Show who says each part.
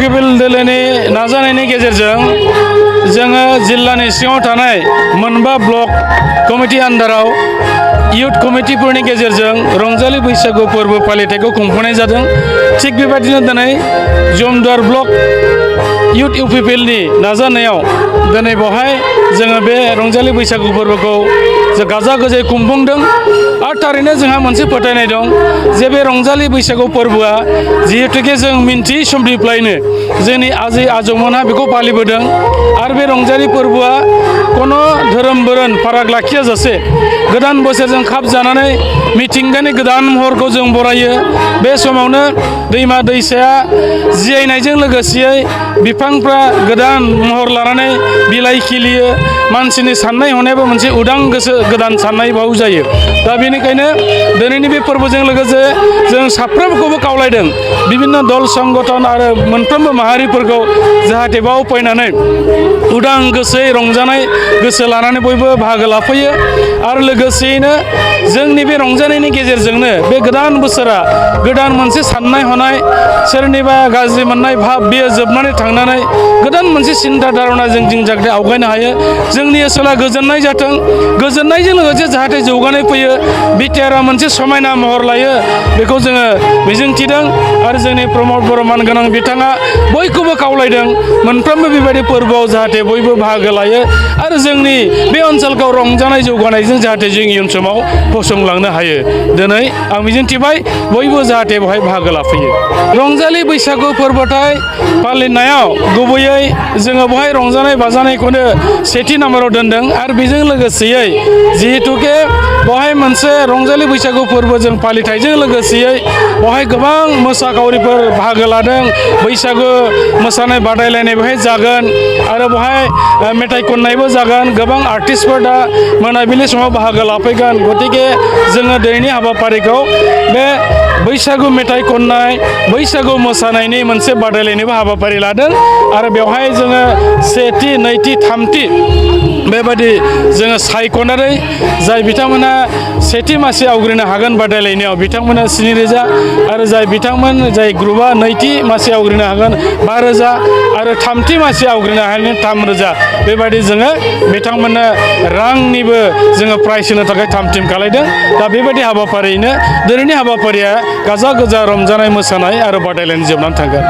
Speaker 1: पिपल दोलोनि नाजानायनि गेजेरजों जोङो जिल्लानि सिङाव थानाय मोनबा ब्लक कमिटि आन्दाराव इयुथ कमिटिफोरनि गेजेरजों रंजालि बैसागु फोरबो फालिथायखौ खुंफुंनाय जादों। थिग बेबायदिनो दिनै जमदुवार ब्लक इयुथ इउपिपिएलनि नाजानायाव दिनै बेवहाय जोङो बे रंजालि बैसागु फोरबोखौ गाजा गोमजायै खुंफुंदों। आरो थारैनो जोंहा मोनसे फोथायनाय दं जे बे रंजालि बैसागु फोरबोआ जिहेतुके जों मिन्थियै समनिफ्रायनो जोंनि आजै आजौमोनहा बेखौ फालिबोदों। आरो बे रंजालि फोरबोआ कोनो धोरोम बोरोन फाराग लाखियाजासे गोदान बोसोरजों खाब जानानै मिथिंगानि गोदान महरखौ जों बरायो। बे समावनो दैमा दैसाया जियायनायजों लोगोसेयै बिफांफ्रा गोदान महर लानानै बिलाइ खिलियो। मानसिनि साननाय हनायाबो मोनसे उदां गोसो गोदान साननाय बाव जायो। दा बेनिखायनो दिनैनि बे फोरबोजों लोगोसे जों साफ्रोमखौबो खावलायदों बिभिन्न दल संगठन आरो मोनफ्रोमबो माहारिफोरखौ जाहाथे बाव फैनानै उदां गोसोयै रंजानाय गोसो लानानै बयबो बाहागो लाफैयो। आरो लोगोसेयैनो जोंनि बे रंजानायनि गेजेरजोंनो बे गोदान बोसोरा गोदान मोनसे साननाय हनाय सोरनिबा गाज्रि मोननाय भाब बेयो जोबनानै थांनानै गोदान मोनसे सिन्था धारणाजों जों जाहाथे आवगायनो हायो। जोंनि ओनसोला गोजोननाय जाथों, गोजोननायजों लोगोसे जाहाथे जौगानाय फैयो, बिटिआरआ मोनसे समायना महर लायो बेखौ जोङो मिजिंथिदों। आरो जोंनि प्रमद बर' मानगोनां बिथाङा बयखौबो खावलायदों मोनफ्रोमबो बेबायदि फोरबोआव जाहाथे बयबो बाहागो लायो आरो जोंनि बे ओनसोलखौ रंजानाय जौगानायजों जाहाथे जों इयुन समाव फसंलांनो हायो। दिनै आं मिजिंथिबाय बयबो जाहाथे बेवहाय बाहागो लाफैयो। रंजालि बैसागु फोरबोथाय फालिनायाव गुबैयै जोङो बेवहाय रंजानाय बाजानायखौनो सेथि नाम्बाराव दोनदों। आरो बेजों लोगोसेयै जिहेतुके बेवहाय मोनसे रंजालि बैसागु फोरबोजों फालिथायजों लोगोसेयै बेवहाय गोबां मोसाखावरिफोर बाहागो लादों। बैसागु मोसानाय बादायलायनाय बेवहाय जागोन आरो बेवहाय मेथाइ खननायबो जागोन। गोबां आर्टिस्टफोर दा मोनाबिलि समाव बाहागो लाफैगोन। गतिके जोङो दिनैनि हाबाफारिखौ बे बैसागु मेथाइ खननाय बैसागु मोसानायनि मोनसे बादायलायनायबो हाबाफारि लादों। आरो बेवहाय जोङो सेथि नैथि थामथि बेबायदि जोङो सायख'नानै जाय बिथांमोना सेथि मासि आवग्रिनो हागोन बादायलायनायाव बिथांमोना 7,000 आरो जाय ग्रुपआ नैथि मासि आवग्रिनो हागोन 5,000 आरो थामथि मासि आवग्रिनो हागोन 3,000 बेबायदि जोङो बिथांमोननो रांनिबो जोङो प्राइज होनो थाखाय थाम थिम खालायदों। दा बेबायदि हाबाफारियैनो दिनैनि हाबाफारिया गाजा गोजा रंजानाय मोसानाय आरो बादायलायनाय जोबनानै थांगोन।